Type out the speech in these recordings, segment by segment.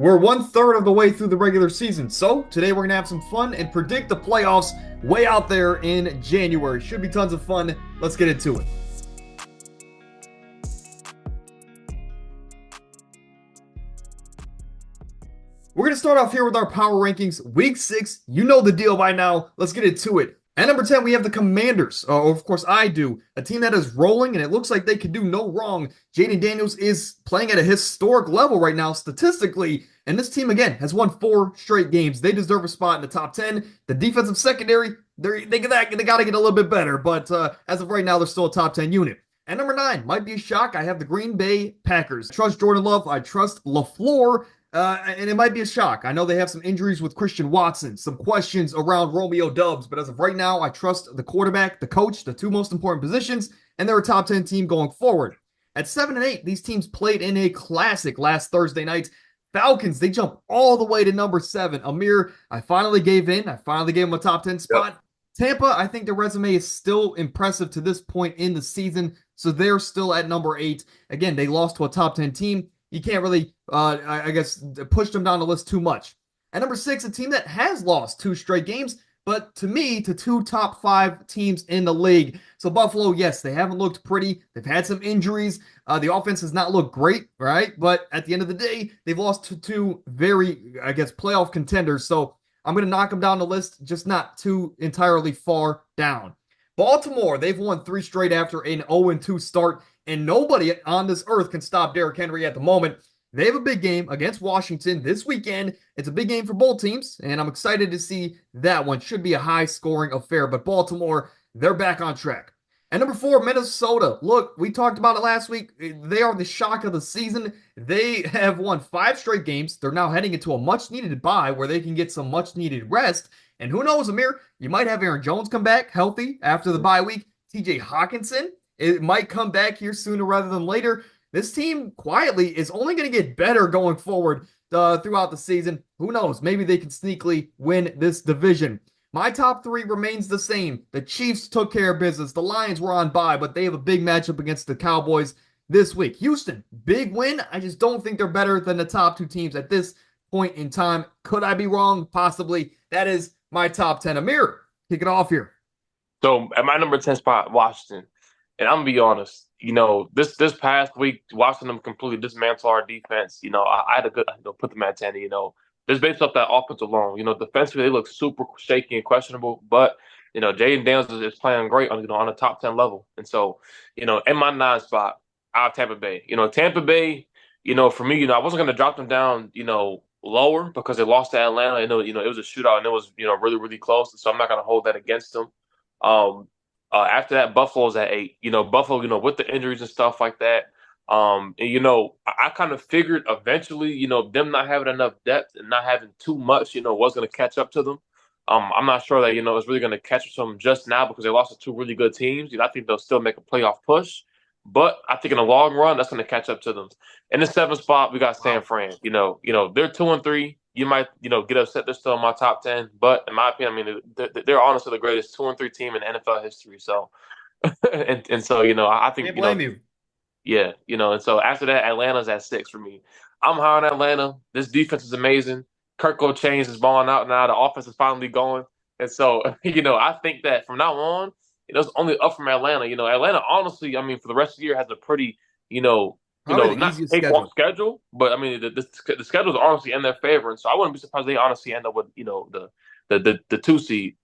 We're 1/3 of the way through the regular season, so today we're going to have some fun and predict the playoffs way out there in January. Should be tons of fun. Let's get into it. We're going to start off here with our power rankings. Week 6, you know the deal by now. Let's get into it. At number 10, we have the Commanders. Of course, I do. A team that is rolling, and it looks like they could do no wrong. Jaden Daniels is playing at a historic level right now, statistically. And this team, again, has won 4 straight games. They deserve a spot in the top 10. The defensive secondary, they got to get a little bit better. But as of right now, they're still a top 10 unit. At number 9, might be a shock. I have the Green Bay Packers. I trust Jordan Love. I trust LaFleur. And it might be a shock. I know they have some injuries with Christian Watson, some questions around Romeo Dubs, but as of right now, I trust the quarterback, the coach, the two most important positions, and they're a top 10 team going forward. At 7 and 8, these teams played in a classic last Thursday night. Falcons, they jump all the way to number 7. Amir, I finally gave in. I finally gave them a top 10 spot. Yep. Tampa, I think their resume is still impressive to this point in the season, so they're still at number 8. Again, they lost to a top 10 team. You can't really, I guess, push them down the list too much. At number 6, a team that has lost 2 straight games, but to me, to 2 top 5 teams in the league. So Buffalo, yes, they haven't looked pretty. They've had some injuries. The offense has not looked great, right? But at the end of the day, they've lost to 2 very, I guess, playoff contenders. So I'm going to knock them down the list, just not too entirely far down. Baltimore, they've won 3 straight after an 0-2 start, and nobody on this earth can stop Derrick Henry at the moment. They have a big game against Washington this weekend. It's a big game for both teams, and I'm excited to see that one. Should be a high-scoring affair, but Baltimore, they're back on track. And number 4, Minnesota. Look, we talked about it last week. They are the shock of the season. They have won 5 straight games. They're now heading into a much-needed bye where they can get some much-needed rest. And who knows, Amir, you might have Aaron Jones come back healthy after the bye week. TJ Hawkinson, it might come back here sooner rather than later. This team quietly is only going to get better going forward throughout the season. Who knows? Maybe they can sneakily win this division. My top 3 remains the same. The Chiefs took care of business. The Lions were on bye, but they have a big matchup against the Cowboys this week. Houston, big win. I just don't think they're better than the top 2 teams at this point in time. Could I be wrong? Possibly. That is my top 10. Amir, kick it off here. So at my number 10 spot, Washington. And I'm going to be honest, this past week, watching them completely dismantle our defense, I had to put them at 10, just based off that offense alone. Defensively, they look super shaky and questionable, but, Jaden Daniels is playing great on a top 10 level. And so, in my 9 spot, I have Tampa Bay. Tampa Bay, for me, I wasn't going to drop them down, lower because they lost to Atlanta. It was a shootout and it was, really, really close. So I'm not going to hold that against them. After that, Buffalo's at 8. Buffalo, with the injuries and stuff like that. I kind of figured eventually, them not having enough depth and not having too much, was going to catch up to them. I'm not sure that, it's really going to catch up to them just now because they lost to 2 really good teams. I think they'll still make a playoff push. But I think in the long run, that's going to catch up to them. In the 7th spot, we got San Fran. They're 2-3. You might, get upset they're still in my top 10. But in my opinion, they're honestly the greatest 2-3 team in NFL history. So, and so, I think, Can't blame you. Yeah, and so after that, Atlanta's at 6 for me. I'm high on Atlanta. This defense is amazing. Kirk Chains is balling out now. The offense is finally going. And so, I think that from now on, it's only up from Atlanta. Atlanta, honestly, for the rest of the year has a pretty, not schedule, but the schedule's honestly in their favor, and so I wouldn't be surprised they honestly end up with the 2 seed.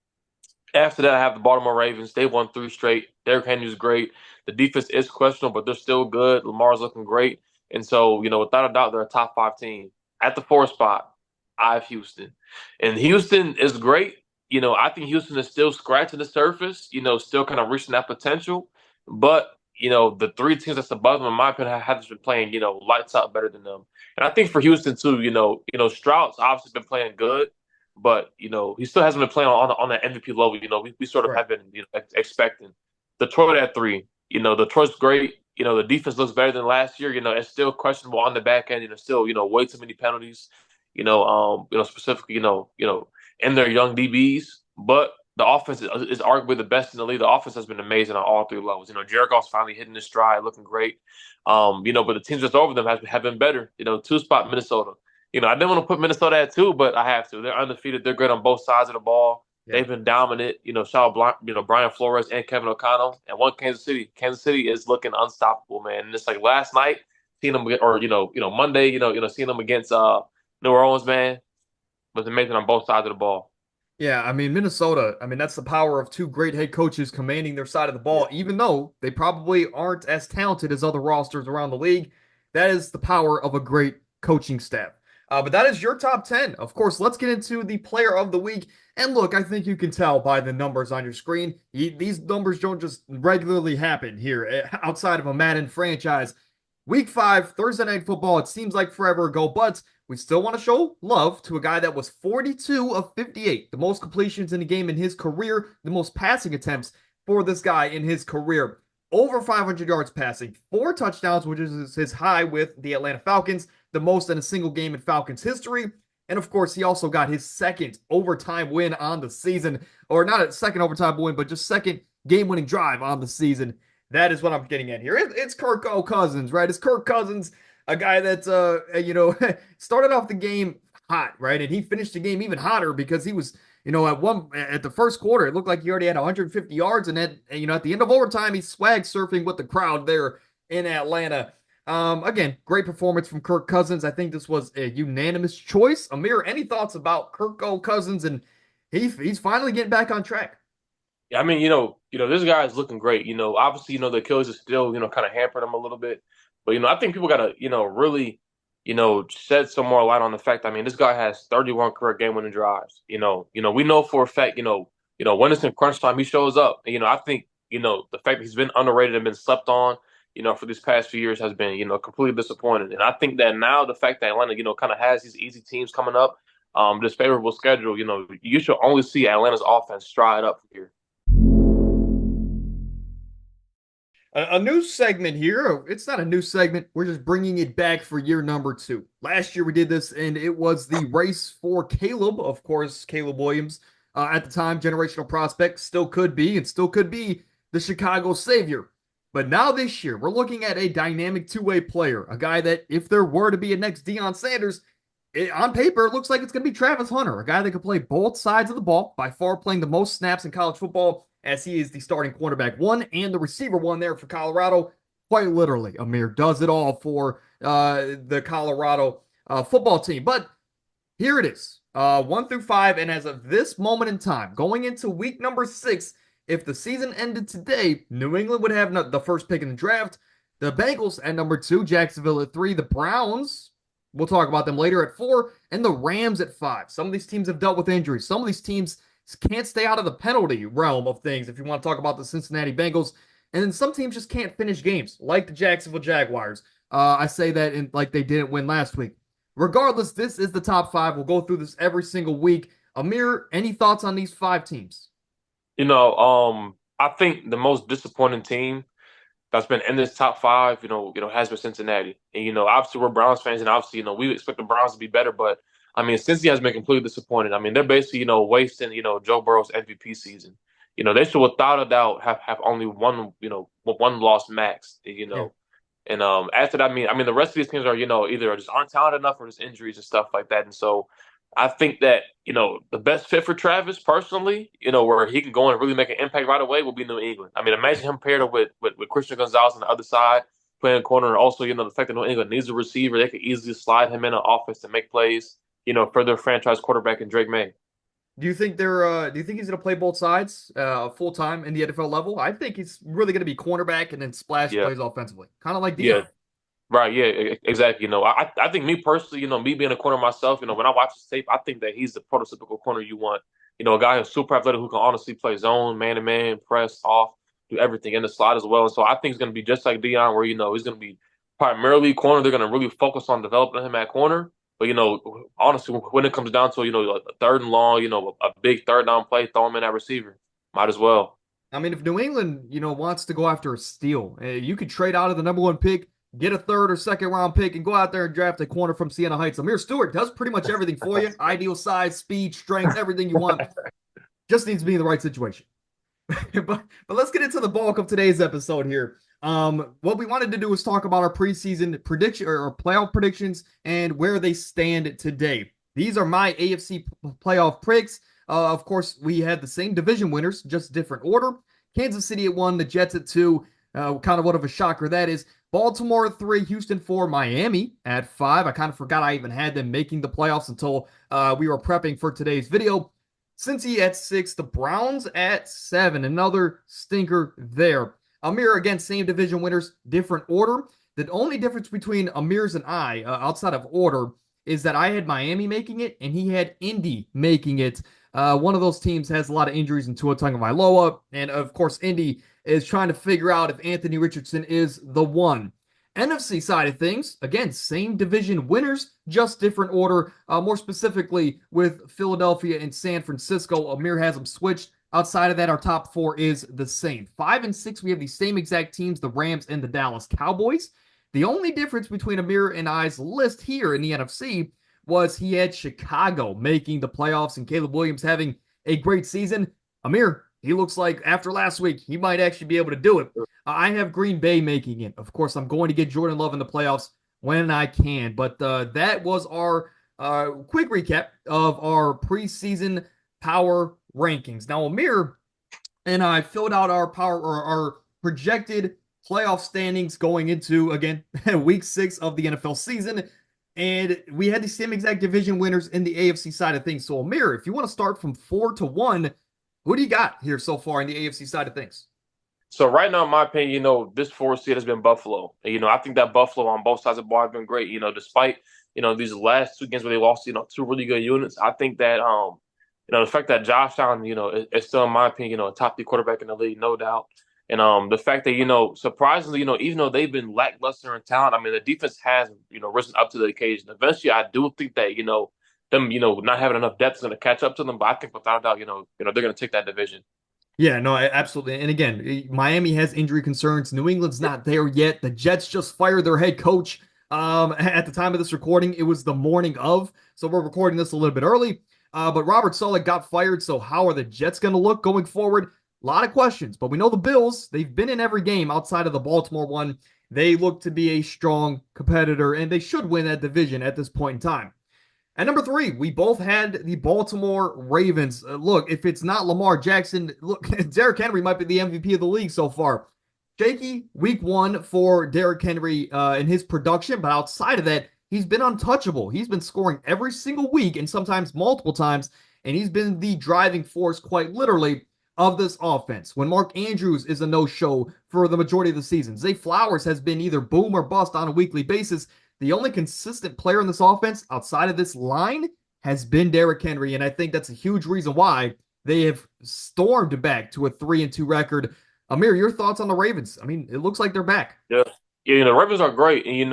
After that, I have the Baltimore Ravens. They won 3 straight. Derrick Henry's great. The defense is questionable, but they're still good. Lamar's looking great, and so without a doubt, they're a top 5 team. At the 4th spot, I have Houston, and Houston is great. I think Houston is still scratching the surface, still kind of reaching that potential. But, the 3 teams that's above them, in my opinion, have been playing, lights out better than them. And I think for Houston, too, Stroud's obviously been playing good, but, he still hasn't been playing on that MVP level, we sort of have been expecting. Detroit at 3, Detroit's great. The defense looks better than last year. It's still questionable on the back end. Still, way too many penalties, specifically, in their young DBs, but the offense is arguably the best in the league. The offense has been amazing on all 3 levels. Jared Goff's finally hitting his stride, looking great. But the teams that's over them have been better. 2 spot Minnesota. I didn't want to put Minnesota at 2, but I have to. They're undefeated. They're great on both sides of the ball. Yeah. They've been dominant. Shout out, Brian Flores and Kevin O'Connell. And one Kansas City. Kansas City is looking unstoppable, man. And it's like last night, seeing them, or Monday, seeing them against New Orleans, man, was amazing on both sides of the ball. Yeah, I mean, Minnesota, I mean, that's the power of two great head coaches commanding their side of the ball, even though they probably aren't as talented as other rosters around the league. That is the power of a great coaching staff. But that is your top 10. Of course, let's get into the player of the week. And look, I think you can tell by the numbers on your screen. These numbers don't just regularly happen here outside of a Madden franchise. Week 5, Thursday Night Football, it seems like forever ago, but we still want to show love to a guy that was 42 of 58, the most completions in a game in his career, the most passing attempts for this guy in his career. Over 500 yards passing, 4 touchdowns, which is his high with the Atlanta Falcons, the most in a single game in Falcons history. And of course, he also got his second overtime win on the season, or not a second overtime win, but just second game-winning drive on the season. That is what I'm getting at here. It's Kirk Cousins, right? It's Kirk Cousins, a guy that started off the game hot, right? And he finished the game even hotter because he was, at the first quarter, it looked like he already had 150 yards, and then, at the end of overtime, he's swag surfing with the crowd there in Atlanta. Again, great performance from Kirk Cousins. I think this was a unanimous choice. Amir, any thoughts about Kirk Cousins? And he's finally getting back on track. Yeah, I mean, this guy is looking great. Obviously, the Achilles is still, kind of hampered him a little bit. But, I think people got to, really, shed some more light on the fact. I mean, this guy has 31 career game-winning drives. We know for a fact, when it's in crunch time, he shows up. And, I think, the fact that he's been underrated and been slept on, for these past few years has been, completely disappointing. And I think that now the fact that Atlanta, kind of has these easy teams coming up, this favorable schedule, you should only see Atlanta's offense stride up from here. A new segment here. It's not a new segment. We're just bringing it back for year number 2. Last year we did this, and it was the race for Caleb. Of course, Caleb Williams, at the time, generational prospect, still could be the Chicago savior. But now this year, we're looking at a dynamic two-way player, a guy that if there were to be a next Deion Sanders, on paper, it looks like it's going to be Travis Hunter, a guy that can play both sides of the ball, by far playing the most snaps in college football, as he is the starting quarterback 1 and the receiver 1 there for Colorado. Quite literally, Amir does it all for the Colorado football team. But here it is, 1 through 5, and as of this moment in time, going into week number 6, if the season ended today, New England would have the first pick in the draft, the Bengals at number 2, Jacksonville at 3, the Browns, we'll talk about them later, at 4, and the Rams at 5. Some of these teams have dealt with injuries. Some of these teams can't stay out of the penalty realm of things, if you want to talk about the Cincinnati Bengals. And then some teams just can't finish games, like the Jacksonville Jaguars. I say that like they didn't win last week. Regardless, this is the top 5. We'll go through this every single week. Amir, any thoughts on these 5 teams? I think the most disappointing team that's been in this top 5, has been Cincinnati. And, obviously we're Browns fans, and obviously, we expect the Browns to be better, but I mean, Cincy has been completely disappointed. I mean, they're basically, wasting, Joe Burrow's MVP season. They should without a doubt have only one loss max, Yeah. And after that, I mean, the rest of these teams are, either just aren't talented enough or just injuries and stuff like that. And so I think that, the best fit for Travis personally, where he can go and really make an impact right away will be New England. I mean, imagine him paired up with Christian Gonzalez on the other side, playing corner. And also, the fact that New England needs a receiver, they could easily slide him in an offense to make plays, for their franchise quarterback in Drake May. Do you think he's going to play both sides full time in the NFL level? I think he's really going to be cornerback and then splash Yeah. plays offensively, kind of like Deion. Yeah. Right, yeah, exactly. I think me personally, me being a corner myself, when I watch his tape, I think that he's the prototypical corner you want. A guy who's super athletic who can honestly play zone, man-to-man, press, off, do everything in the slot as well. And so I think it's going to be just like Deion, where, he's going to be primarily corner. They're going to really focus on developing him at corner. But, honestly, when it comes down to, a third and long, a big third down play, throw him in that receiver. Might as well. I mean, if New England, wants to go after a steal, you could trade out of the number 1 pick, get a 3rd or 2nd round pick, and go out there and draft a corner from Siena Heights. Amir Stewart does pretty much everything for you. Ideal size, speed, strength, everything you want. Just needs to be in the right situation. but let's get into the bulk of today's episode here. What we wanted to do was talk about our preseason prediction or playoff predictions and where they stand today. These are my AFC playoff picks. Of course, we had the same division winners, just different order. Kansas City at 1, the Jets at 2. Kind of what of a shocker that is. Baltimore at 3, Houston 4, Miami at 5. I kind of forgot I even had them making the playoffs until we were prepping for today's video. Cincy at 6, the Browns at 7. Another stinker there. Amir, again, same division winners, different order. The only difference between Amir's and I, outside of order, is that I had Miami making it and he had Indy making it. One of those teams has a lot of injuries in Tua Tagovailoa, and of course, Indy is trying to figure out if Anthony Richardson is the one. NFC side of things, again, same division winners, just different order. More specifically, with Philadelphia and San Francisco, Amir has them switched. Outside of that, our top 4 is the same. 5 and 6, we have the same exact teams, the Rams and the Dallas Cowboys. The only difference between Amir and I's list here in the NFC was he had Chicago making the playoffs and Caleb Williams having a great season. Amir, he looks like after last week, he might actually be able to do it. I have Green Bay making it. Of course, I'm going to get Jordan Love in the playoffs when I can. But that was our quick recap of our preseason power rankings. Now, Amir and I filled out our power or our projected playoff standings going into, again, week 6 of the NFL season. And we had the same exact division winners in the AFC side of things. So, Amir, if you want to start from 4 to 1, who do you got here so far in the AFC side of things? So right now, in my opinion, this 4th seed has been Buffalo. And, I think that Buffalo on both sides of the ball have been great. Despite these last 2 games where they lost 2 really good units, I think that the fact that Josh Allen is still, in my opinion, a top 3 quarterback in the league, no doubt. And the fact that surprisingly, even though they've been lackluster in talent, I mean the defense has risen up to the occasion. Eventually, I do think that them not having enough depth is going to catch up to them. But I think without a doubt, they're going to take that division. Yeah, no, absolutely. And again, Miami has injury concerns. New England's not there yet. The Jets just fired their head coach. At the time of this recording, it was the morning of, so we're recording this a little bit early. But Robert Saleh got fired, so how are the Jets going to look going forward? A lot of questions, but we know the Bills, they've been in every game outside of the Baltimore one. They look to be a strong competitor, and they should win that division at this point in time. At number 3, we both had the Baltimore Ravens. Look, if it's not Lamar Jackson, look, Derrick Henry might be the MVP of the league so far. Shaky week 1 for Derrick Henry in his production, but outside of that, he's been untouchable. He's been scoring every single week and sometimes multiple times, and he's been the driving force, quite literally, of this offense. When Mark Andrews is a no-show for the majority of the season, Zay Flowers has been either boom or bust on a weekly basis. The only consistent player in this offense outside of this line has been Derrick Henry, and I think that's a huge reason why they have stormed back to a 3-2 record. Amir, your thoughts on the Ravens? I mean, it looks like they're back. Yeah. Yeah, the Ravens are great, and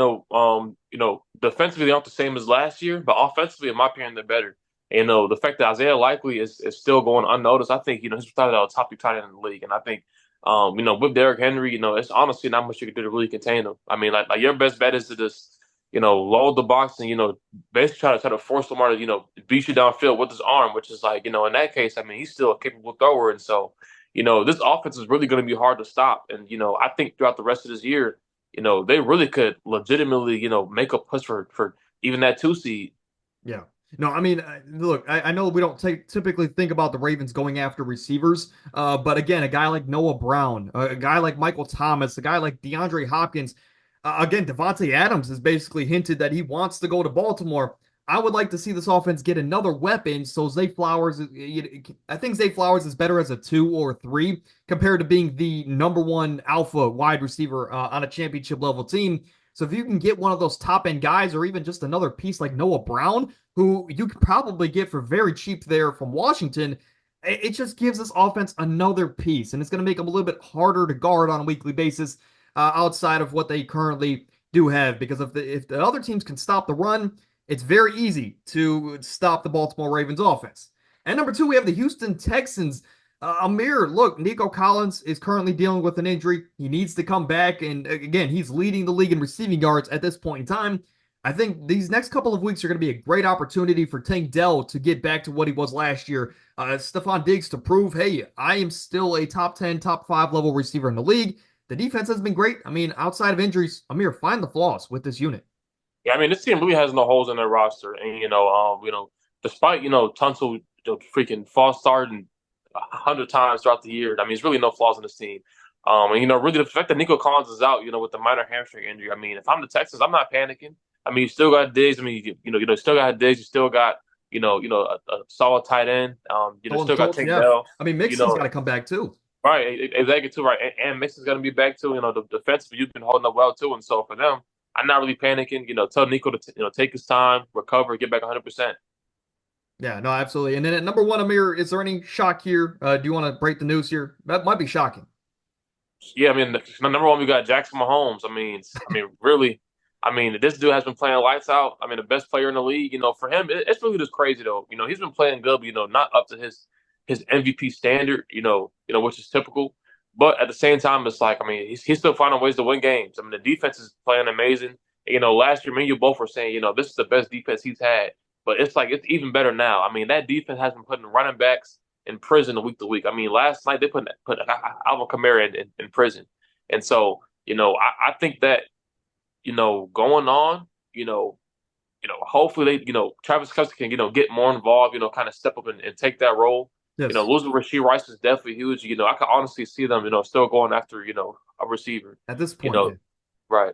defensively they aren't the same as last year, but offensively, in my opinion, they're better. And, the fact that Isaiah Likely is still going unnoticed, I think he's without a top 2 tight end in the league, and I think with Derrick Henry, it's honestly not much you can do to really contain him. I mean, like your best bet is to just load the box and basically try to force Lamar to beat you downfield with his arm, which is like in that case, I mean he's still a capable thrower, and so this offense is really going to be hard to stop, and I think throughout the rest of this year. They really could legitimately, make a push for even that 2 seed. Yeah. No, I mean, look, I know we don't typically think about the Ravens going after receivers, but again, a guy like Noah Brown, a guy like Michael Thomas, a guy like DeAndre Hopkins, again, Devontae Adams has basically hinted that he wants to go to Baltimore. I would like to see this offense get another weapon. So Zay Flowers, I think Zay Flowers is better as a 2 or 3 compared to being the number 1 alpha wide receiver on a championship level team. So if you can get one of those top end guys, or even just another piece like Noah Brown, who you could probably get for very cheap there from Washington, it just gives this offense another piece, and it's going to make them a little bit harder to guard on a weekly basis outside of what they currently do have. Because if the other teams can stop the run, it's very easy to stop the Baltimore Ravens offense. And number 2, we have the Houston Texans. Amir, look, Nico Collins is currently dealing with an injury. He needs to come back. And again, he's leading the league in receiving yards at this point in time. I think these next couple of weeks are going to be a great opportunity for Tank Dell to get back to what he was last year. Stephon Diggs to prove, hey, I am still a top 10, top 5 level receiver in the league. the defense has been great. I mean, outside of injuries, Amir, find the flaws with this unit. Yeah, I mean, this team really has no holes in their roster, and despite Tunsil freaking false starting 100 times throughout the year, I mean, there's really no flaws in this team. And really the fact that Nico Collins is out, with the minor hamstring injury. I mean, if I'm the Texans, I'm not panicking. I mean, you still got Diggs. I mean, you still got Diggs. You still got a solid tight end. Colin Still got Schultz, Tank yeah. Dell. I mean, You Mixon's got know, to come back too. right? Exactly too, right? And Mixon's gonna be back too. The defensively, you've been holding up well too, and so for them, I'm not really panicking. Tell Nico to take his time, recover, get back 100%. Yeah, no, absolutely. And then at number one, Amir, is there any shock here? Do you want to break the news here? That might be shocking. Yeah, I mean, number one, we got Jackson Mahomes. Really, this dude has been playing lights out. I mean, the best player in the league. For him, it's really just crazy though. He's been playing good, but not up to his MVP standard. Which is typical. But at the same time, it's like, I mean, he's still finding ways to win games. I mean, the defense is playing amazing. Last year, me and you both were saying, this is the best defense he's had. But it's like it's even better now. I mean, that defense has been putting running backs in prison week to week. I mean, last night they put Alvin Kamara in prison, and so I think that going on, hopefully Travis Kelce can get more involved, kind of step up and take that role. Yes. Losing Rasheed Rice is definitely huge. I can honestly see them, still going after a receiver. At this You point, yeah. know, right.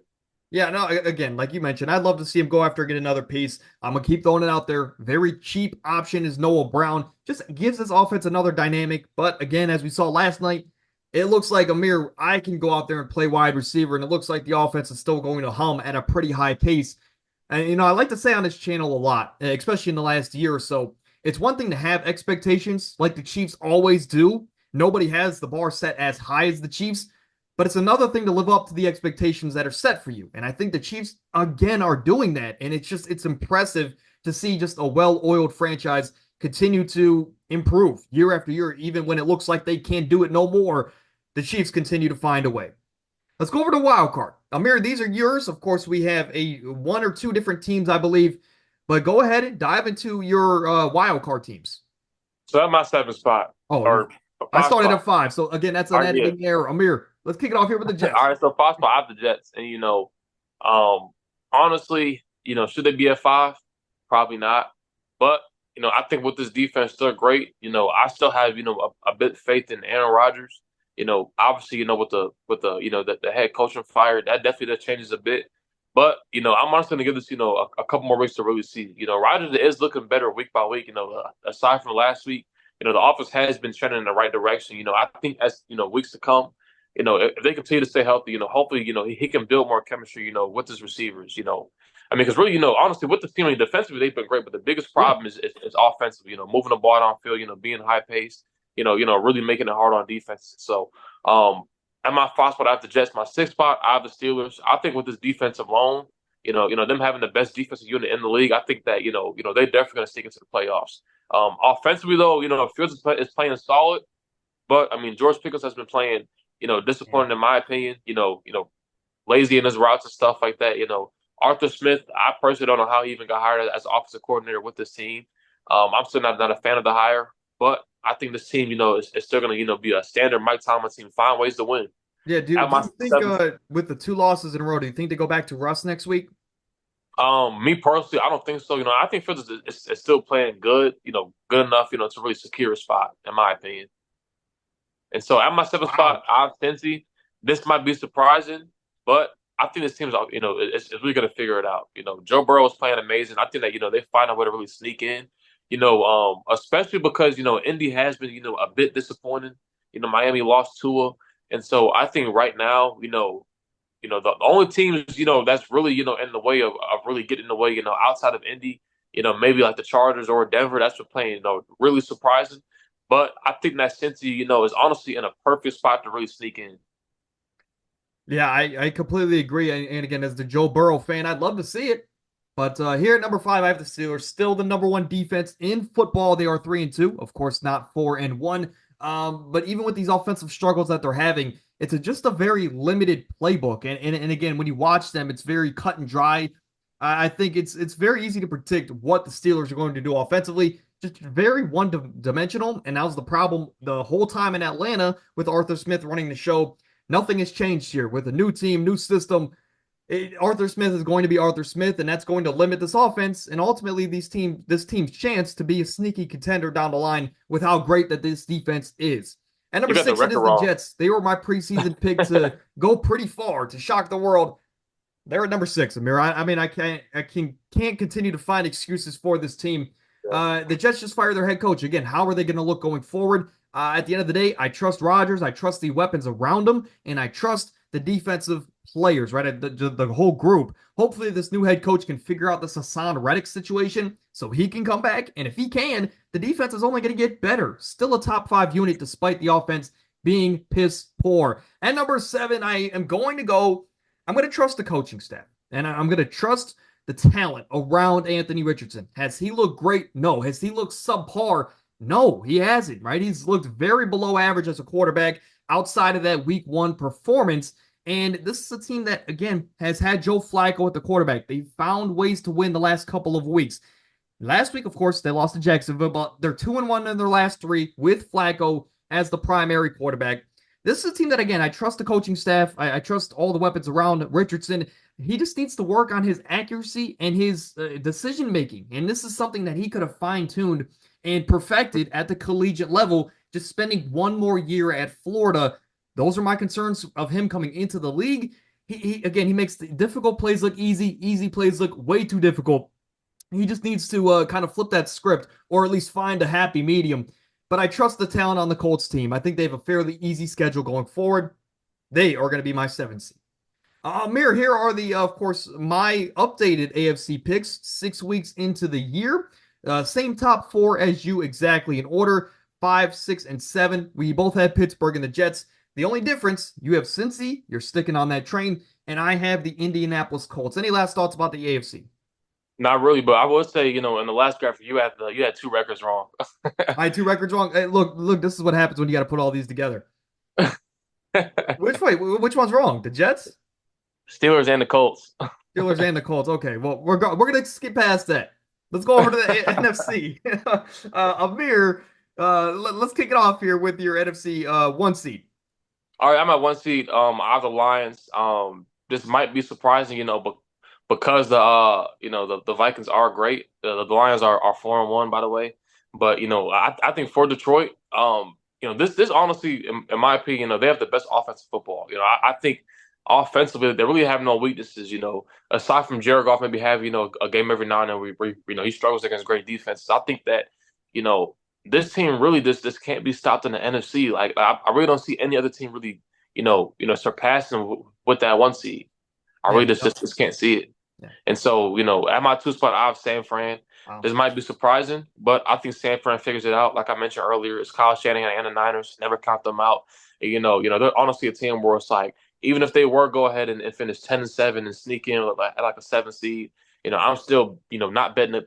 Yeah, no, again, like you mentioned, I'd love to see him go after get another piece. I'm gonna keep throwing it out there. Very cheap option is Noah Brown. Just gives this offense another dynamic. But again, as we saw last night, it looks like Amir, I can go out there and play wide receiver, and it looks like the offense is still going to hum at a pretty high pace. And I like to say on this channel a lot, especially in the last year or so, it's one thing to have expectations like the Chiefs always do. Nobody has the bar set as high as the Chiefs. But it's another thing to live up to the expectations that are set for you. And I think the Chiefs, again, are doing that. And it's impressive to see just a well oiled franchise continue to improve year after year, even when it looks like they can't do it no more. The Chiefs continue to find a way. Let's go over to wild card. Amir, these are yours. Of course, we have a one or two different teams, I believe. But go ahead and dive into your wild card teams. So that's my seventh spot Oh, or I five started spot. at five. So again, that's All an right, yeah. editing error. Amir, let's kick it off here with the All Jets. right, so five spot. I have the Jets, and um, honestly, should they be at five? Probably not. But I think with this defense, still great. I still have a bit faith in Aaron Rodgers. Obviously, with the head coach and fired, that definitely that changes a bit. But I'm honestly going to give this a couple more weeks to really see. Rodgers is looking better week by week. Aside from last week, the offense has been trending in the right direction. I think as weeks to come, if they continue to stay healthy, hopefully, he can build more chemistry, with his receivers. I mean, because really, honestly, with the team, defensively they've been great, but the biggest Yeah. problem is offensive. Moving the ball downfield, being high paced, really making it hard on defense. So, at my five spot, I have the Jets. My sixth spot, I have the Steelers. I think with this defense alone, them having the best defensive unit in the league, I think that they're definitely going to sneak into the playoffs. Offensively, though, Fields is playing solid, but I mean, George Pickens has been playing, disappointing in my opinion. Lazy in his routes and stuff like that. Arthur Smith, I personally don't know how he even got hired as offensive coordinator with this team. I'm still not a fan of the hire, but I think this team, is still going to, be a standard Mike Tomlin team, find ways to win. Yeah, do At do my you think seventh, with the two losses in a row, do you think they go back to Russ next week? me personally, I don't think so. I think Fields is still playing good, good enough, to really secure a spot, in my opinion. And so at my seventh Wow. spot, I have Cincy. This might be surprising, but I think this team's, it's really going to figure it out. Joe Burrow is playing amazing. I think that, they find a way to really sneak in, especially because, Indy has been, a bit disappointing. Miami lost Tua. And so I think right now, the only teams, that's really, in the way of really getting in the way, outside of Indy, maybe like the Chargers or Denver, that's what playing, really surprising. But I think that Cincy, is honestly in a perfect spot to really sneak in. Yeah, I completely agree. And again, as the Joe Burrow fan, I'd love to see it. But here at number five, I have the Steelers, still the number one defense in football. They are 3-2, of course, not 4-1. But even with these offensive struggles that they're having, it's just a very limited playbook. And again, when you watch them, it's very cut and dry. I think it's very easy to predict what the Steelers are going to do offensively. Just very one dimensional. And that was the problem the whole time in Atlanta with Arthur Smith running the show. Nothing has changed here with a new team, new system. Arthur Smith is going to be Arthur Smith, and that's going to limit this offense and ultimately this team's chance to be a sneaky contender down the line with how great that this defense is. At You number got the six, it record is the wrong. Jets. They were my preseason pick to go pretty far to shock the world. They're at number six, Amir. I mean, can't continue to find excuses for this team. The Jets just fired their head coach again. How are they going to look going forward? At the end of the day, I trust Rodgers. I trust the weapons around him, and I trust the defensive players, right? The whole group. Hopefully, this new head coach can figure out this Hassan Reddick situation so he can come back. And if he can, the defense is only going to get better. Still a top five unit despite the offense being piss poor. And number seven, I'm going to trust the coaching staff, and I'm going to trust the talent around Anthony Richardson. Has he looked great? No. Has he looked subpar? No, he hasn't, right? He's looked very below average as a quarterback outside of that week one performance. And this is a team that, again, has had Joe Flacco at the quarterback. They found ways to win the last couple of weeks. Last week, of course, they lost to Jacksonville, but they're 2-1 in their last three with Flacco as the primary quarterback. This is a team that, again, I trust the coaching staff. I trust all the weapons around Richardson. He just needs to work on his accuracy and his decision making. And this is something that he could have fine tuned and perfected at the collegiate level, just spending one more year at Florida. Those are my concerns of him coming into the league. He makes the difficult plays look easy, easy plays look way too difficult. He just needs to kind of flip that script or at least find a happy medium. But I trust the talent on the Colts team. I think they have a fairly easy schedule going forward. They are going to be my 7th seed. Amir, here are of course, my updated AFC picks 6 weeks into the year. Same top four as you exactly in order 5, 6, and 7. We both had Pittsburgh and the Jets. The only difference, you have Cincy, you're sticking on that train, and I have the Indianapolis Colts. Any last thoughts about the AFC? Not really, but I would say, in the last graphic you had two records wrong. I had two records wrong. Hey, look, this is what happens when you got to put all these together. Which one's wrong? The Jets? Steelers and the Colts. Steelers and the Colts. Okay, well, we're gonna skip past that. Let's go over to the NFC. Amir, let's kick it off here with your NFC one seed. All right, I'm at one seed. I have the Lions. This might be surprising, but because the Vikings are great. The Lions are 4-1, by the way. But I think for Detroit, this honestly, in my opinion, they have the best offensive football. I think offensively they really have no weaknesses. Aside from Jared Goff maybe have a game every now and then where he struggles against great defenses. I think that you know this team really this can't be stopped in the NFC. Like I really don't see any other team really surpassing with that one seed. I Yeah, really just can't see it. yeah. And so, at my two spot, I have San Fran. Wow. This might be surprising, but I think San Fran figures it out. Like I mentioned earlier, it's Kyle Shanahan and the Niners. Never count them out. And, they're honestly a team where it's like, even if they were go ahead and finish 10-7 and sneak in at like a 7 seed, I'm still, not betting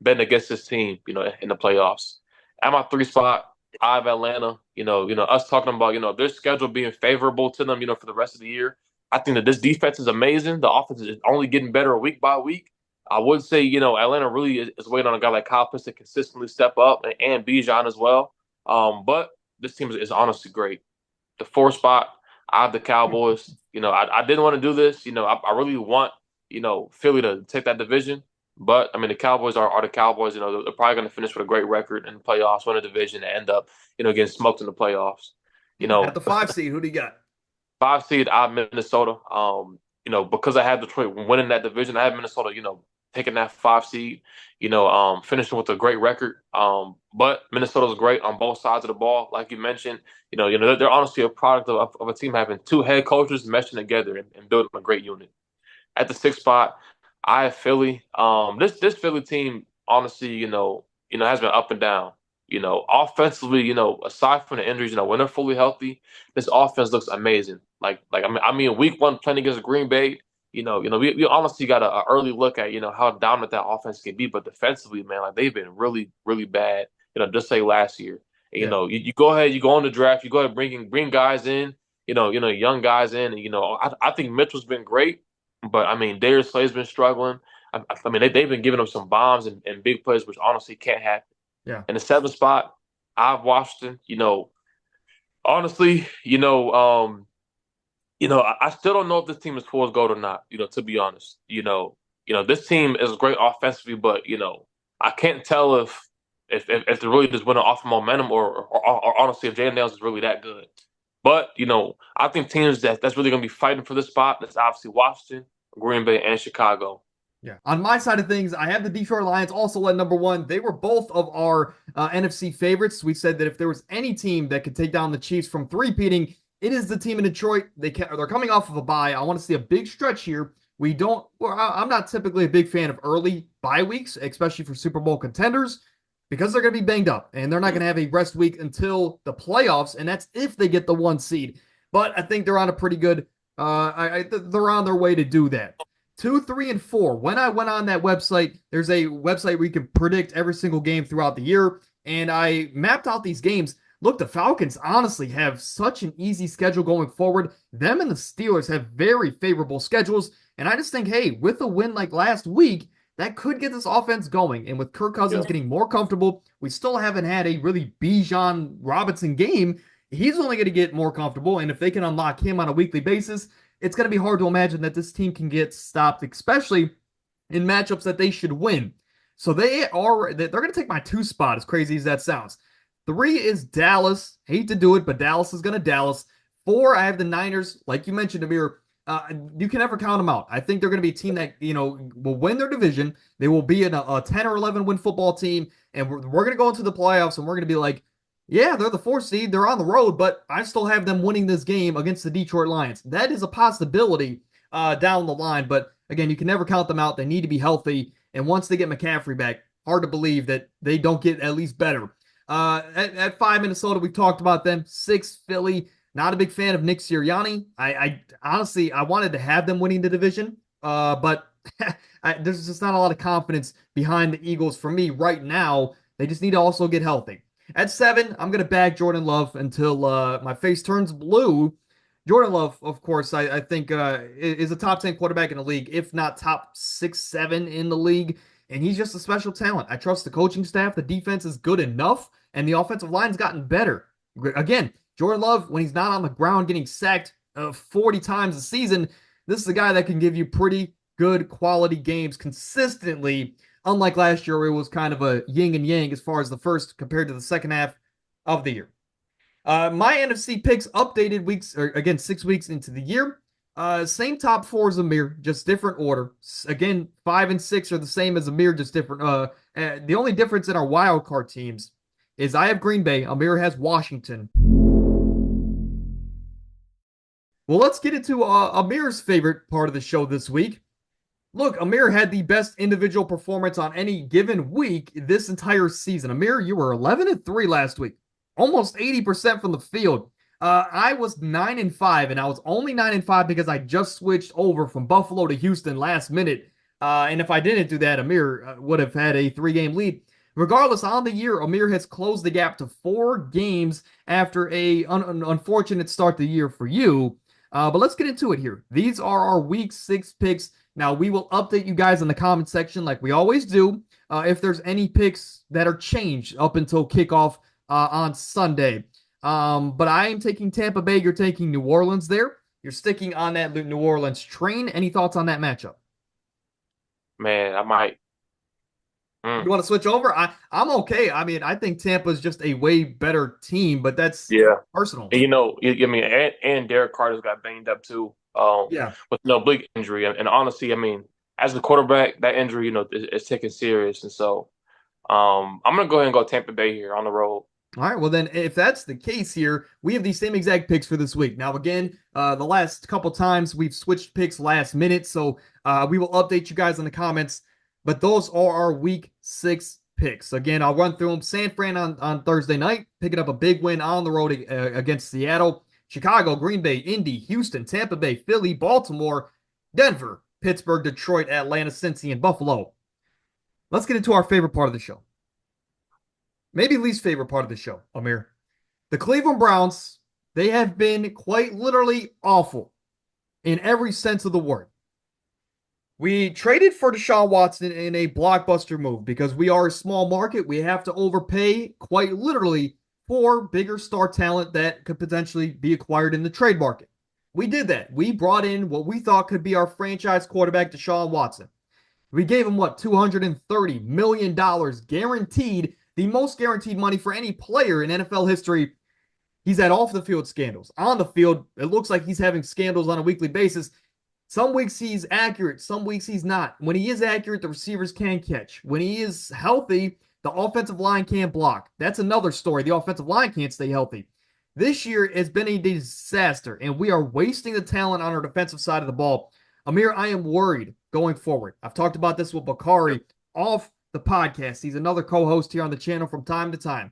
against this team, in the playoffs. At my three spot, I have Atlanta. Us talking about, their schedule being favorable to them, for the rest of the year. I think that this defense is amazing. The offense is only getting better week by week. I would say, Atlanta really is waiting on a guy like Kyle Pitts to consistently step up and Bijan as well. But this team is honestly great. The fourth spot, I have the Cowboys. I didn't want to do this. I really want, Philly to take that division. But, I mean, the Cowboys are the Cowboys. They're probably going to finish with a great record in the playoffs, win a division, and end up, getting smoked in the playoffs. At the 5 seed, who do you got? 5 seed, I have Minnesota. Because I had Detroit winning that division, I have Minnesota, taking that 5 seed, finishing with a great record. But Minnesota's great on both sides of the ball, like you mentioned. They're honestly a product of a team having two head coaches meshing together and building a great unit. At the 6th spot, I have Philly. This Philly team, honestly, has been up and down. Offensively, aside from the injuries, when they're fully healthy, this offense looks amazing. I mean, week one playing against Green Bay, we honestly got a early look at how dominant that offense can be, but defensively, man, like they've been really, really bad. Just say last year. And, Yeah. you go ahead, you go on the draft, you go ahead bring guys in, young guys in, and I think Mitchell's been great, but I mean, Darius Slay's been struggling. I mean, they've been giving up some bombs and big plays, which honestly can't happen. Yeah. In the 7th spot, I have Washington. Honestly, I still don't know if this team is fool's gold or not. To be honest, this team is great offensively, but I can't tell if they're really just winning off of momentum or honestly if Jalen Daniels is really that good. But I think teams that's really going to be fighting for this spot. That's obviously Washington, Green Bay, and Chicago. Yeah. On my side of things, I have the Detroit Lions also at number one. They were both of our NFC favorites. We said that if there was any team that could take down the Chiefs from three-peating, it is the team in Detroit. They're coming off of a bye. I want to see a big stretch here. I'm not typically a big fan of early bye weeks, especially for Super Bowl contenders, because they're going to be banged up and they're not going to have a rest week until the playoffs, and that's if they get the one seed. But I think they're on a pretty good. They're on their way to do that. 2, 3, and 4. When I went on that website, there's a website where you can predict every single game throughout the year, and I mapped out these games. Look, the Falcons honestly have such an easy schedule going forward. Them and the Steelers have very favorable schedules, and I just think, hey, with a win like last week, that could get this offense going. And with Kirk Cousins getting more comfortable, we still haven't had a really Bijan Robinson game. He's only going to get more comfortable, and if they can unlock him on a weekly basis, it's going to be hard to imagine that this team can get stopped, especially in matchups that they should win. So they're going to take my 2 spot, as crazy as that sounds. 3 is Dallas. Hate to do it, but Dallas is going to Dallas. 4, I have the Niners. Like you mentioned, Amir, you can never count them out. I think they're going to be a team that will win their division. They will be a 10 or 11 win football team, and we're going to go into the playoffs, and we're going to be like, yeah, they're the 4th seed. They're on the road, but I still have them winning this game against the Detroit Lions. That is a possibility down the line, but again, you can never count them out. They need to be healthy, and once they get McCaffrey back, hard to believe that they don't get at least better. At 5, Minnesota, we've talked about them. 6, Philly. Not a big fan of Nick Sirianni. I honestly, I wanted to have them winning the division, but there's just not a lot of confidence behind the Eagles for me right now. They just need to also get healthy. At 7, I'm going to bag Jordan Love until my face turns blue. Jordan Love, of course, I think is a top 10 quarterback in the league, if not top 6, 7 in the league. And he's just a special talent. I trust the coaching staff. The defense is good enough, and the offensive line's gotten better. Again, Jordan Love, when he's not on the ground getting sacked 40 times a season, this is a guy that can give you pretty good quality games consistently. Unlike last year, where it was kind of a yin and yang as far as the first compared to the second half of the year. My NFC picks updated weeks, or again, 6 weeks into the year. Same top 4 as Amir, just different order. Again, 5 and 6 are the same as Amir, just different. The only difference in our wild card teams is I have Green Bay, Amir has Washington. Well, let's get into Amir's favorite part of the show this week. Look, Amir had the best individual performance on any given week this entire season. Amir, you were 11-3 last week, almost 80% from the field. I was 9-5, and I was only 9-5 because I just switched over from Buffalo to Houston last minute. And if I didn't do that, Amir would have had a 3-game lead. Regardless, on the year, Amir has closed the gap to 4 games after an unfortunate start to the year for you. But let's get into it here. These are our week 6 picks. Now, we will update you guys in the comment section like we always do if there's any picks that are changed up until kickoff on Sunday. But I am taking Tampa Bay. You're taking New Orleans there. You're sticking on that New Orleans train. Any thoughts on that matchup? Man, I might. You want to switch over? I'm okay. I mean, I think Tampa's just a way better team, but that's Yeah. personal. And, and Derek Carter's got banged up too. Yeah. With no big injury. And honestly, I mean, as a quarterback, that injury, is taken serious. And so I'm going to go ahead and go Tampa Bay here on the road. All right, well then, if that's the case here, we have the same exact picks for this week. Now, again, the last couple times we've switched picks last minute, so we will update you guys in the comments. But those are our week 6 picks. Again, I'll run through them. San Fran on Thursday night, picking up a big win on the road against Seattle. Chicago, Green Bay, Indy, Houston, Tampa Bay, Philly, Baltimore, Denver, Pittsburgh, Detroit, Atlanta, Cincy, and Buffalo. Let's get into our favorite part of the show. Maybe least favorite part of the show, Amir. The Cleveland Browns, they have been quite literally awful in every sense of the word. We traded for Deshaun Watson in a blockbuster move because we are a small market. We have to overpay quite literally for bigger star talent that could potentially be acquired in the trade market. We did that. We brought in what we thought could be our franchise quarterback, Deshaun Watson. We gave him what, $230 million guaranteed, the most guaranteed money for any player in NFL history. He's had off the field scandals. On the field, it looks like he's having scandals on a weekly basis. Some weeks he's accurate, some weeks he's not. When he is accurate, the receivers can catch. When he is healthy, the offensive line can't block. That's another story. The offensive line can't stay healthy. This year has been a disaster, and we are wasting the talent on our defensive side of the ball. Amir, I am worried going forward. I've talked about this with Bakari off the podcast. He's another co-host here on the channel from time to time.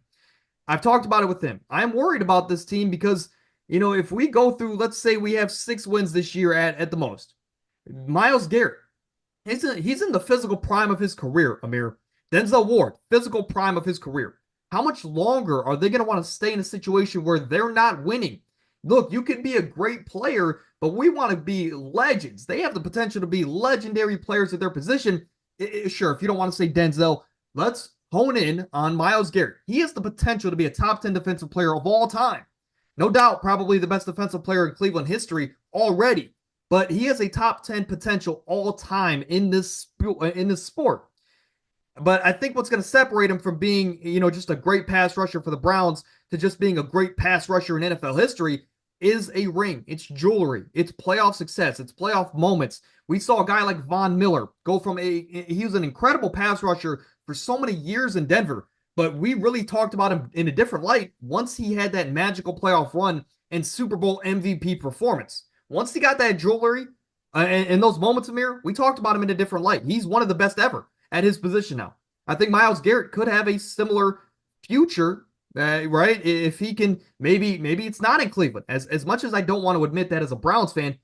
I've talked about it with him. I'm worried about this team because, if we go through, let's say we have 6 wins this year at the most. Myles Garrett, he's in the physical prime of his career, Amir. Denzel Ward, physical prime of his career. How much longer are they going to want to stay in a situation where they're not winning? Look, you can be a great player, but we want to be legends. They have the potential to be legendary players at their position. Sure, if you don't want to say Denzel, let's hone in on Myles Garrett. He has the potential to be a top 10 defensive player of all time. No doubt, probably the best defensive player in Cleveland history already, but he has a top 10 potential all time in this sport. But I think what's going to separate him from being, just a great pass rusher for the Browns to just being a great pass rusher in NFL history is a ring. It's jewelry. It's playoff success. It's playoff moments. We saw a guy like Von Miller go from he was an incredible pass rusher for so many years in Denver, but we really talked about him in a different light once he had that magical playoff run and Super Bowl MVP performance. Once he got that jewelry and those moments, Amir, we talked about him in a different light. He's one of the best ever at his position now. I think Myles Garrett could have a similar future, right? If he can, maybe it's not in Cleveland. As much as I don't want to admit that as a Browns fan,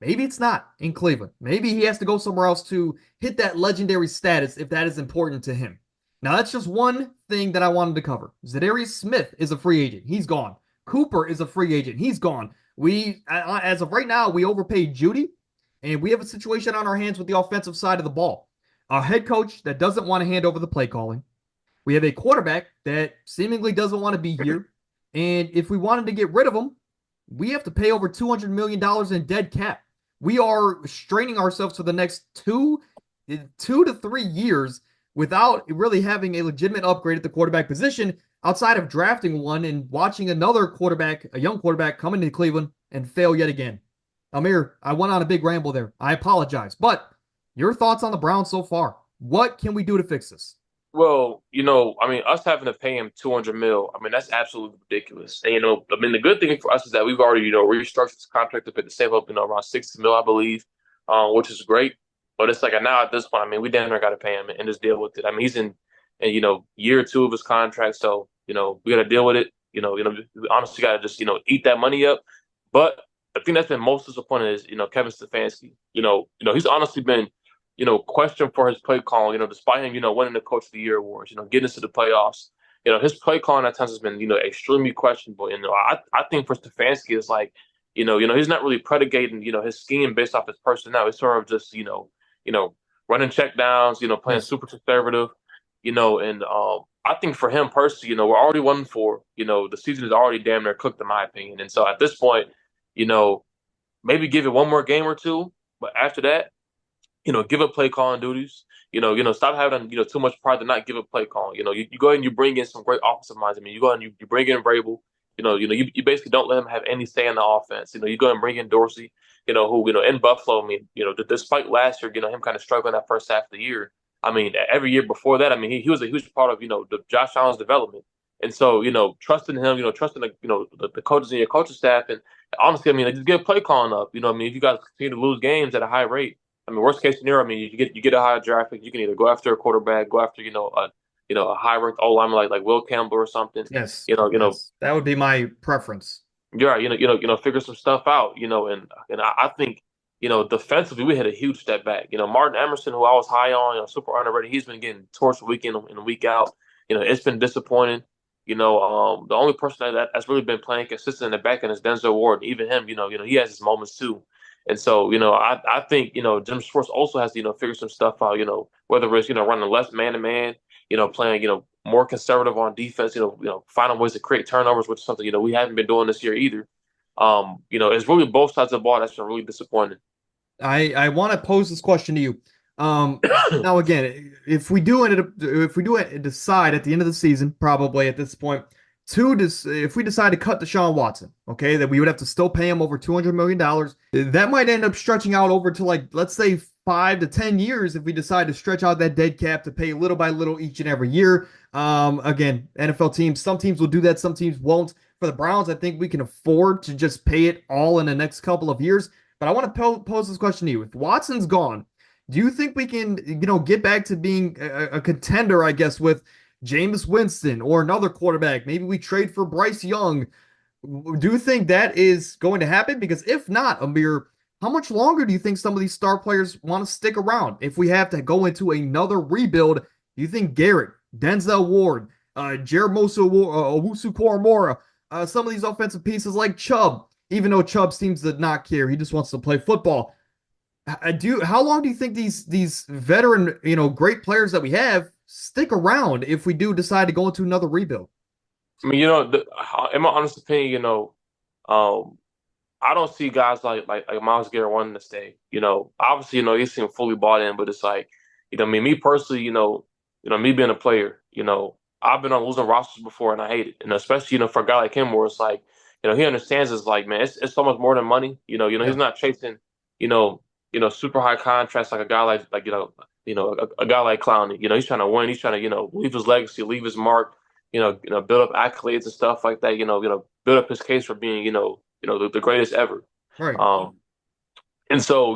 maybe it's not in Cleveland. Maybe he has to go somewhere else to hit that legendary status if that is important to him. Now, that's just one thing that I wanted to cover. Zadarius Smith is a free agent. He's gone. Cooper is a free agent. He's gone. As of right now, we overpaid Judy, and we have a situation on our hands with the offensive side of the ball. A head coach that doesn't want to hand over the play calling. We have a quarterback that seemingly doesn't want to be here. And if we wanted to get rid of him, we have to pay over $200 million in dead cap. We are straining ourselves for the next 2 to 3 years without really having a legitimate upgrade at the quarterback position outside of drafting one and watching another quarterback, a young quarterback, come into Cleveland and fail yet again. Amir, I went on a big ramble there. I apologize. But your thoughts on the Browns so far? What can we do to fix this? Well, us having to pay him 200 mil, that's absolutely ridiculous. And, the good thing for us is that we've already, restructured his contract to put the save up, around 60 mil, I believe, which is great. But it's like now at this point, we damn near got to pay him and just deal with it. He's in year 2 of his contract, so we got to deal with it. We honestly got to just eat that money up. But the thing that's been most disappointing is Kevin Stefanski. He's honestly been questioned for his play calling. Despite him winning the Coach of the Year awards, getting us to the playoffs. His play calling at times has been extremely questionable. I think for Stefanski it's like he's not really predicating his scheme based off his personnel. It's sort of just running check downs, playing super conservative, and I think for him personally, we're already 1-4. The season is already damn near cooked in my opinion. And so at this point, maybe give it one more game or two, but after that, give up play calling duties. Stop having too much pride to not give up play calling. You go ahead and you bring in some great offensive minds. You go ahead and you bring in Vrabel. You basically don't let him have any say in the offense. You go ahead and bring in Dorsey. Who in Buffalo. Despite last year, him kind of struggling that first half of the year. Every year before that, he was a huge part of the Josh Allen's development. And so, trusting him, trusting the coaches and your coaching staff, and honestly, just get play calling up. If you guys continue to lose games at a high rate. Worst case scenario, you get a high draft pick. You can either go after a quarterback, go after a high ranked O lineman like Will Campbell or something. Yes, yes. That would be my preference. Yeah, figure some stuff out. And I think defensively we had a huge step back. Martin Emerson, who I was high on, super underrated, he's been getting torched week in and week out. It's been disappointing. The only person that's really been playing consistent in the back end is Denzel Ward. Even him, he has his moments too. And so, I think, Jim Schwartz also has to, figure some stuff out, whether it's, running less man-to-man, playing, more conservative on defense, finding ways to create turnovers, which is something, we haven't been doing this year either. It's really both sides of the ball that's been really disappointing. I want to pose this question to you. Now again, if we do decide at the end of the season, probably at this point, if we decide to cut Deshaun Watson, okay, that we would have to still pay him over $200 million. That might end up stretching out over to like let's say 5 to 10 years if we decide to stretch out that dead cap to pay little by little each and every year. Again, NFL teams, some teams will do that, some teams won't. For the Browns, I think we can afford to just pay it all in the next couple of years. But I want to pose this question to you. If Watson's gone, do you think we can, get back to being a contender, I guess, with Jameis Winston or another quarterback? Maybe we trade for Bryce Young. Do you think that is going to happen? Because if not, Amir, how much longer do you think some of these star players want to stick around? If we have to go into another rebuild, do you think Garrett, Denzel Ward, Jeremiah Owusu-Koramoah, some of these offensive pieces like Chubb, even though Chubb seems to not care, he just wants to play football. How long do you think these veteran, great players that we have stick around if we do decide to go into another rebuild? I mean, in my honest opinion, um, I don't see guys like Miles Garrett wanting to stay. Obviously, he seems fully bought in, but it's like, I mean, me personally, me being a player, I've been on losing rosters before and I hate it. And especially, for a guy like him where it's like, he understands it's like, man, it's so much more than money. He's Yeah, not chasing, you know, super high contracts like a guy a guy like Clowney. He's trying to win. He's trying to, leave his legacy, leave his mark, build up accolades and stuff like that, build up his case for being, the greatest ever. right. Um, and so,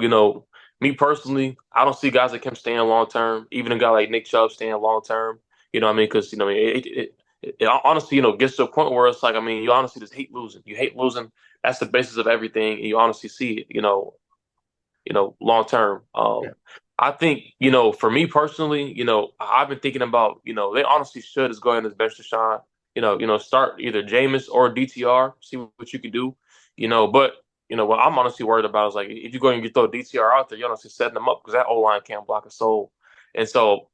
me personally, I don't see guys like him staying long term. Even a guy like Nick Chubb staying long term. You know what I mean? Because it honestly, gets to a point where it's like, I mean, you honestly just hate losing. You hate losing. That's the basis of everything, and you honestly see it. Long term. Yeah. I think, for me personally, I've been thinking about, they honestly should just go ahead and bench Deshaun. Start either Jameis or DTR, see what you can do. But what I'm honestly worried about is like if you go and you throw DTR out there, you're honestly setting them up because that O line can't block a soul. And so,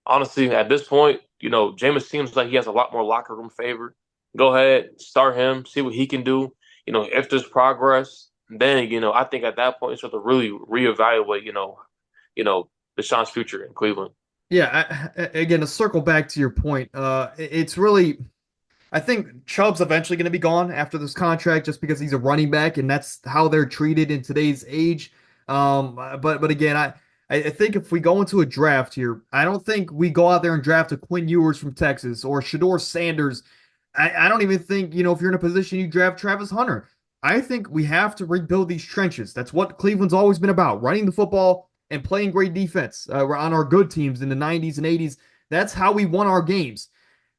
honestly, at this point, Jameis seems like he has a lot more locker room favor. Go ahead, start him, see what he can do. If there's progress, then I think at that point it's sort of really reevaluate, Deshaun's future in Cleveland. Yeah, again, to circle back to your point, it's really I think Chubb's eventually going to be gone after this contract just because he's a running back and that's how they're treated in today's age. But again, I think if we go into a draft here, I don't think we go out there and draft a Quinn Ewers from Texas or Shador Sanders. I don't even think, if you're in a position you draft Travis Hunter. I think we have to rebuild these trenches. That's what Cleveland's always been about, running the football and playing great defense on our good teams in the 90s and 80s. That's how we won our games.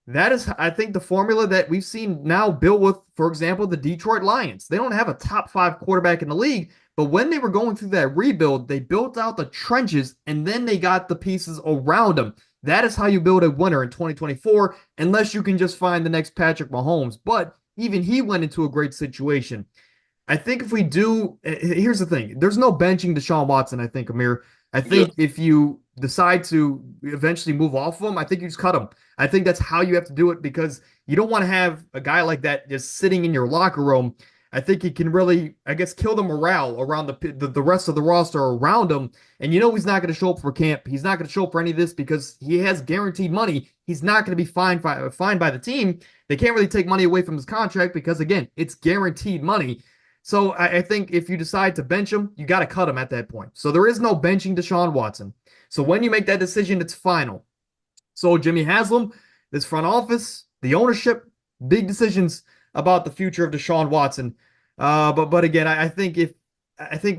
That is, I think, the formula that we've seen now built with, for example, the Detroit Lions. They don't have a top 5 quarterback in the league, but when they were going through that rebuild, they built out the trenches and then they got the pieces around them. That is how you build a winner in 2024, unless you can just find the next Patrick Mahomes. But even he went into a great situation. I think if we do, here's the thing: there's no benching Deshaun Watson. I think Amir. I Yeah. think if you decide to eventually move off of him, I think you just cut him. I think that's how you have to do it because you don't want to have a guy like that just sitting in your locker room. I think he can really, I guess, kill the morale around the rest of the roster around him. And he's not going to show up for camp. He's not going to show up for any of this because he has guaranteed money. He's not going to be fined by the team. They can't really take money away from his contract because again, it's guaranteed money. So I think if you decide to bench him, you got to cut him at that point. So there is no benching Deshaun Watson. So when you make that decision, it's final. So Jimmy Haslam, this front office, the ownership, big decisions about the future of Deshaun Watson. But again, I think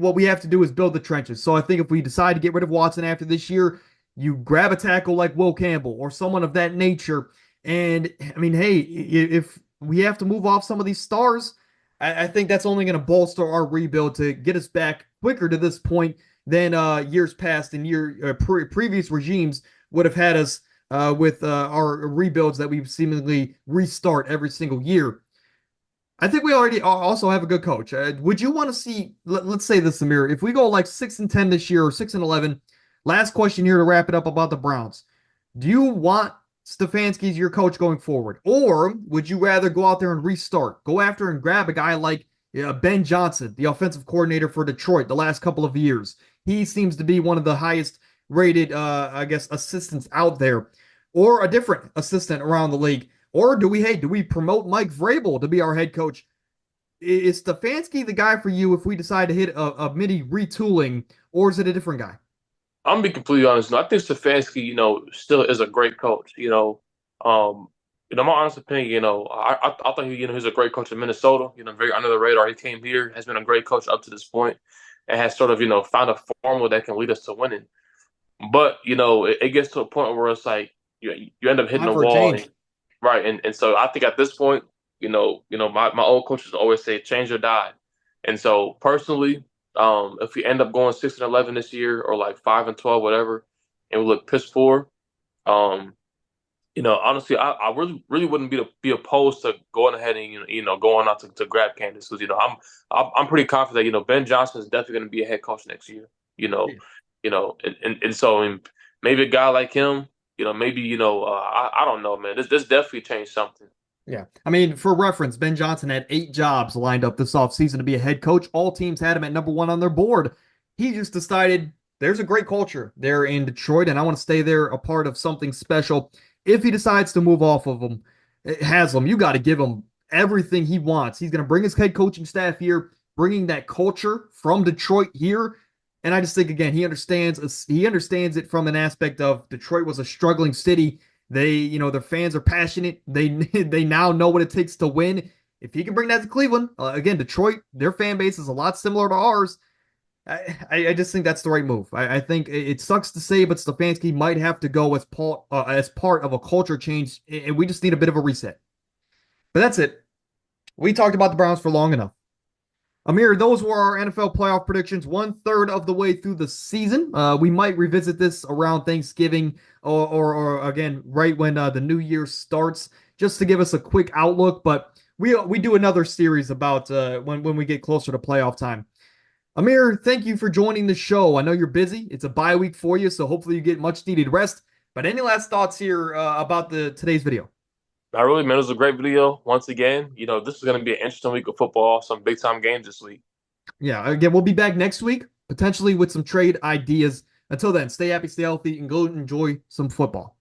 what we have to do is build the trenches. So I think if we decide to get rid of Watson after this year, you grab a tackle like Will Campbell or someone of that nature. And I mean, hey, if we have to move off some of these stars, I think that's only going to bolster our rebuild to get us back quicker to this point than years past and previous regimes would have had us with our rebuilds that we seemingly restart every single year. I think we already also have a good coach. Would you want to see? Let's say this, Samir. If we go like 6-10 this year or 6-11, last question here to wrap it up about the Browns. Do you want Stefanski's your coach going forward? Or would you rather go out there and restart? Go after and grab a guy like Ben Johnson, the offensive coordinator for Detroit the last couple of years. He seems to be one of the highest rated, I guess, assistants out there. Or a different assistant around the league. Or do we promote Mike Vrabel to be our head coach? Is Stefanski the guy for you if we decide to hit a mini retooling, or is it a different guy? I'm gonna be completely honest. I think Stefanski, still is a great coach. My honest opinion, I think he's a great coach in Minnesota. Very under the radar. He came here, has been a great coach up to this point, and has sort of found a formula that can lead us to winning. But it gets to a point where it's like you end up hitting Time a for a wall, change. right? And so I think at this point, my old coaches always say change or die. And so personally, if we end up going 6-11 this year or like 5-12, whatever, and we look piss poor, um, honestly, I really wouldn't be opposed to going ahead and going out to grab Candace because I'm pretty confident that Ben Johnson is definitely going to be a head coach next year. You know, Yeah. and so maybe a guy like him, maybe I don't know, man. This definitely changed something. Yeah. I mean, for reference, Ben Johnson had 8 jobs lined up this offseason to be a head coach. All teams had him at number one on their board. He just decided there's a great culture there in Detroit, and I want to stay there a part of something special. If he decides to move off of him, Haslam, you got to give him everything he wants. He's going to bring his head coaching staff here, bringing that culture from Detroit here. And I just think, again, he understands it from an aspect of Detroit was a struggling city. Their fans are passionate. They now know what it takes to win. If he can bring that to Cleveland, again, Detroit, their fan base is a lot similar to ours. I just think that's the right move. I think it sucks to say, but Stefanski might have to go as part of a culture change, and we just need a bit of a reset. But that's it. We talked about the Browns for long enough. Amir, those were our NFL playoff predictions, 1/3 of the way through the season. We might revisit this around Thanksgiving or again, right when the new year starts, just to give us a quick outlook. But we do another series about when we get closer to playoff time. Amir, thank you for joining the show. I know you're busy. It's a bye week for you, so hopefully you get much needed rest. But any last thoughts here about the today's video? I really, man, it was a great video. Once again, this is going to be an interesting week of football. Some big time games this week. Yeah, again, we'll be back next week, potentially with some trade ideas. Until then, stay happy, stay healthy, and go enjoy some football.